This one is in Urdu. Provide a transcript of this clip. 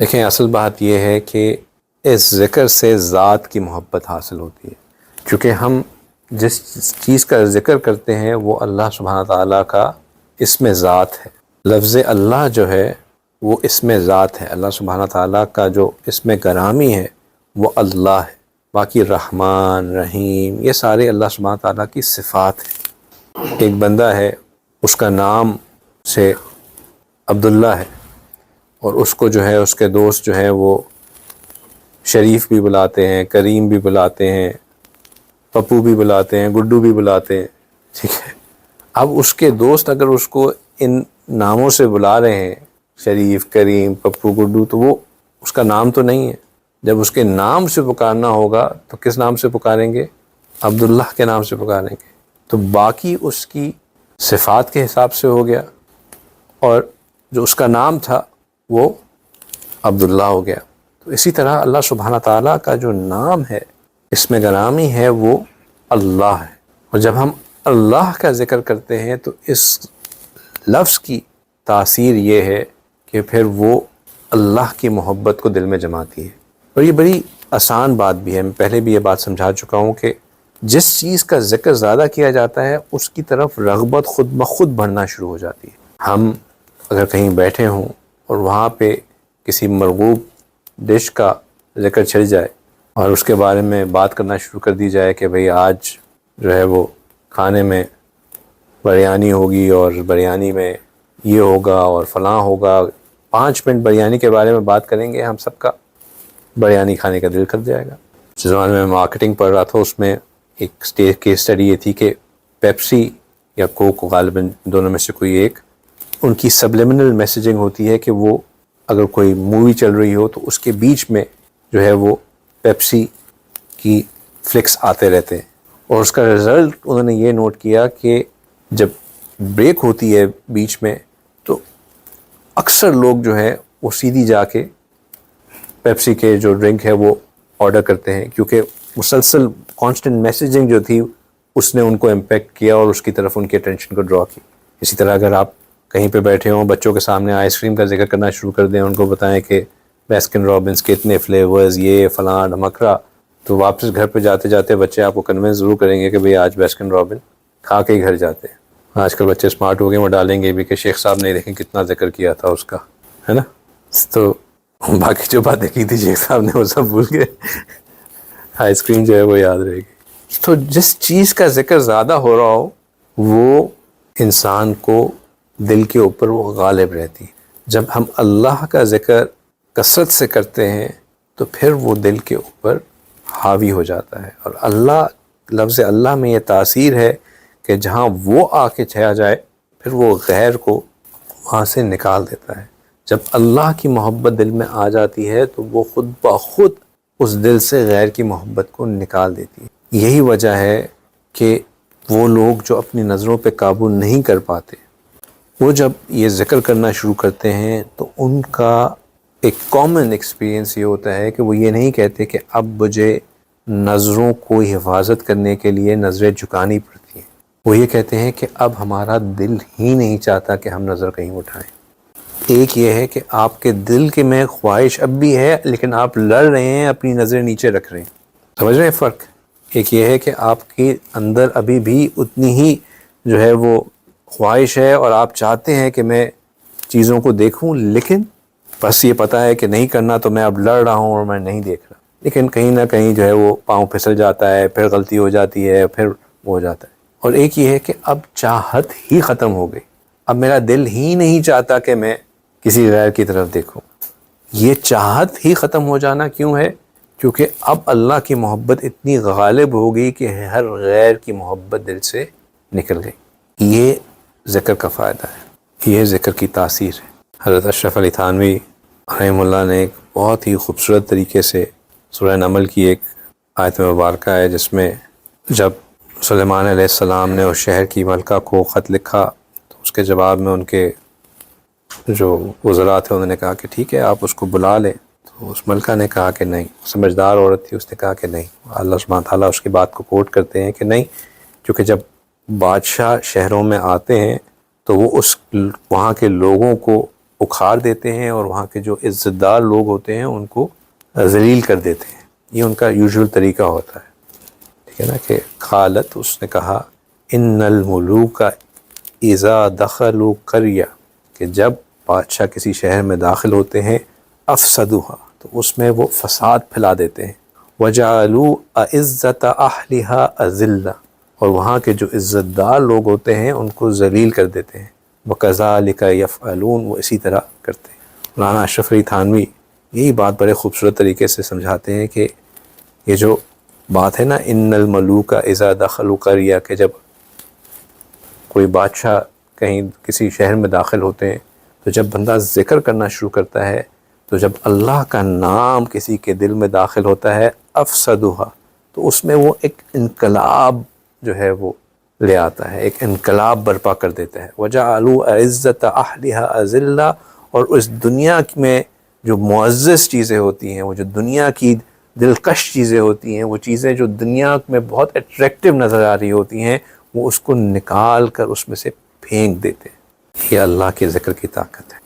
دیکھیں، اصل بات یہ ہے کہ اس ذکر سے ذات کی محبت حاصل ہوتی ہے، کیونکہ ہم جس چیز کا ذکر کرتے ہیں وہ اللہ سبحانہ تعالیٰ کا اسم ذات ہے۔ لفظ اللہ جو ہے وہ اسم ذات ہے، اللہ سبحانہ تعالیٰ کا جو اسم گرامی ہے وہ اللہ ہے۔ باقی رحمان، رحیم، یہ سارے اللہ سبحانہ تعالیٰ کی صفات ہیں۔ ایک بندہ ہے، اس کا نام سے عبداللہ ہے، اور اس کو جو ہے اس کے دوست جو ہیں وہ شریف بھی بلاتے ہیں، کریم بھی بلاتے ہیں، پپو بھی بلاتے ہیں، گڈو بھی بلاتے ہیں، ٹھیک ہے۔ اب اس کے دوست اگر اس کو ان ناموں سے بلا رہے ہیں، شریف، کریم، پپو، گڈو، تو وہ اس کا نام تو نہیں ہے۔ جب اس کے نام سے پکارنا ہوگا تو کس نام سے پکاریں گے؟ عبداللہ کے نام سے پکاریں گے۔ تو باقی اس کی صفات کے حساب سے ہو گیا، اور جو اس کا نام تھا وہ عبداللہ ہو گیا۔ تو اسی طرح اللہ سبحانہ تعالیٰ کا جو نام ہے، اسم گرامی ہے، وہ اللہ ہے۔ اور جب ہم اللہ کا ذکر کرتے ہیں تو اس لفظ کی تاثیر یہ ہے کہ پھر وہ اللہ کی محبت کو دل میں جماتی ہے۔ اور یہ بڑی آسان بات بھی ہے، میں پہلے بھی یہ بات سمجھا چکا ہوں کہ جس چیز کا ذکر زیادہ کیا جاتا ہے اس کی طرف رغبت خود بخود بڑھنا شروع ہو جاتی ہے۔ ہم اگر کہیں بیٹھے ہوں اور وہاں پہ کسی مرغوب ڈش کا ذکر چھڑ جائے اور اس کے بارے میں بات کرنا شروع کر دی جائے کہ بھئی آج جو ہے وہ کھانے میں بریانی ہوگی، اور بریانی میں یہ ہوگا اور فلاں ہوگا، 5 منٹ بریانی کے بارے میں بات کریں گے، ہم سب کا بریانی کھانے کا دل کر جائے گا۔ جس زمانے میں مارکیٹنگ پڑھ رہا تھا اس میں ایک کیس اسٹڈی یہ تھی کہ پیپسی یا کوک، غالباً دونوں میں سے کوئی ایک، ان کی سبلیمنل میسیجنگ ہوتی ہے کہ وہ اگر کوئی مووی چل رہی ہو تو اس کے بیچ میں جو ہے وہ پیپسی کی فلکس آتے رہتے ہیں، اور اس کا رزلٹ انہوں نے یہ نوٹ کیا کہ جب بریک ہوتی ہے بیچ میں تو اکثر لوگ جو ہے وہ سیدھی جا کے پیپسی کے جو ڈرنک ہے وہ آرڈر کرتے ہیں، کیونکہ مسلسل کانسٹنٹ میسیجنگ جو تھی اس نے ان کو امپیکٹ کیا اور اس کی طرف ان کی اٹینشن کو ڈرا کی۔ اسی طرح اگر آپ کہیں پہ بیٹھے ہوں، بچوں کے سامنے آئس کریم کا ذکر کرنا شروع کر دیں، ان کو بتائیں کہ بیسکن رابنس کے اتنے فلیورز، یہ فلاں ڈھمکرا، تو واپس گھر پہ جاتے جاتے بچے آپ کو کنونس ضرور کریں گے کہ بھئی آج بیسکن رابن کھا کے ہی گھر جاتے ہیں۔ آج کل بچے اسمارٹ ہو گئے، وہ ڈالیں گے بھی کہ شیخ صاحب نے دیکھیں کتنا ذکر کیا تھا اس کا، ہے نا۔ تو باقی جو باتیں کی تھی شیخ صاحب نے وہ سب بھول گئے، آئس کریم جو ہے وہ یاد رہے گی۔ تو جس چیز کا ذکر زیادہ ہو رہا ہو وہ انسان کو دل کے اوپر وہ غالب رہتی ہے۔ جب ہم اللہ کا ذکر کثرت سے کرتے ہیں تو پھر وہ دل کے اوپر حاوی ہو جاتا ہے، اور اللہ، لفظ اللہ میں یہ تاثیر ہے کہ جہاں وہ آ کے چھا جائے پھر وہ غیر کو وہاں سے نکال دیتا ہے۔ جب اللہ کی محبت دل میں آ جاتی ہے تو وہ خود بخود اس دل سے غیر کی محبت کو نکال دیتی ہے۔ یہی وجہ ہے کہ وہ لوگ جو اپنی نظروں پہ قابو نہیں کر پاتے، وہ جب یہ ذکر کرنا شروع کرتے ہیں تو ان کا ایک کامن ایکسپیرینس یہ ہوتا ہے کہ وہ یہ نہیں کہتے کہ اب مجھے نظروں کو حفاظت کرنے کے لیے نظریں جھکانی پڑتی ہیں، وہ یہ کہتے ہیں کہ اب ہمارا دل ہی نہیں چاہتا کہ ہم نظر کہیں اٹھائیں۔ ایک یہ ہے کہ آپ کے دل کے میں خواہش اب بھی ہے، لیکن آپ لڑ رہے ہیں، اپنی نظریں نیچے رکھ رہے ہیں۔ سمجھ رہے ہیں فرق؟ ایک یہ ہے کہ آپ کے اندر ابھی بھی اتنی ہی جو ہے وہ خواہش ہے اور آپ چاہتے ہیں کہ میں چیزوں کو دیکھوں، لیکن بس یہ پتہ ہے کہ نہیں کرنا، تو میں اب لڑ رہا ہوں اور میں نہیں دیکھ رہا، لیکن کہیں نہ کہیں جو ہے وہ پاؤں پھسل جاتا ہے، پھر غلطی ہو جاتی ہے، پھر وہ ہو جاتا ہے۔ اور ایک یہ ہے کہ اب چاہت ہی ختم ہو گئی، اب میرا دل ہی نہیں چاہتا کہ میں کسی غیر کی طرف دیکھوں۔ یہ چاہت ہی ختم ہو جانا کیوں ہے؟ کیونکہ اب اللہ کی محبت اتنی غالب ہو گئی کہ ہر غیر کی محبت دل سے نکل گئی۔ یہ ذکر کا فائدہ ہے، یہ ذکر کی تاثیر ہے۔ حضرت اشرف علی تھانوی رحمہ اللہ نے ایک بہت ہی خوبصورت طریقے سے سورہ نمل کی ایک آیت مبارکہ ہے، جس میں جب سلیمان علیہ السلام نے اس شہر کی ملکہ کو خط لکھا تو اس کے جواب میں ان کے جو وزراء تھے انہوں نے کہا کہ ٹھیک ہے آپ اس کو بلا لیں، تو اس ملکہ نے کہا کہ نہیں، سمجھدار عورت تھی، اس نے کہا کہ نہیں۔ اللہ سبحانہ تعالیٰ اس کی بات کو کوٹ کرتے ہیں کہ نہیں، کیونکہ جب بادشاہ شہروں میں آتے ہیں تو وہ اس وہاں کے لوگوں کو اکھاڑ دیتے ہیں اور وہاں کے جو عزت دار لوگ ہوتے ہیں ان کو ذلیل کر دیتے ہیں. یہ ان کا یوزول طریقہ ہوتا ہے. ٹھیک ہے نا کہ قالت، اس نے کہا، ان الملوک اذا دخلوا قریہ، کہ جب بادشاہ کسی شہر میں داخل ہوتے ہیں، افسدوها، تو اس میں وہ فساد پھیلا دیتے ہیں، وجعلوا اعزت اہلھا اذلہ، اور وہاں کے جو عزت دار لوگ ہوتے ہیں ان کو ذلیل کر دیتے ہیں. وکذالک یفعلون، وہ اسی طرح کرتے ہیں. مولانا اشرف علی تھانوی یہی بات بڑے خوبصورت طریقے سے سمجھاتے ہیں کہ یہ جو بات ہے نا، ان الملوک اذا دخلوا قریہ، کہ جب کوئی بادشاہ کہیں کسی شہر میں داخل ہوتے ہیں تو جب بندہ ذکر کرنا شروع کرتا ہے، تو جب اللہ کا نام کسی کے دل میں داخل ہوتا ہے، افسدوها، تو اس میں وہ ایک انقلاب جو ہے وہ لے آتا ہے، ایک انقلاب برپا کر دیتا ہے. وجعلوا اعزت اہلھا اذلہ، اور اس دنیا میں جو معزز چیزیں ہوتی ہیں، وہ جو دنیا کی دلکش چیزیں ہوتی ہیں، وہ چیزیں جو دنیا میں بہت اٹریکٹیو نظر آ رہی ہوتی ہیں، وہ اس کو نکال کر اس میں سے پھینک دیتے ہیں. یہ اللہ کے ذکر کی طاقت ہے.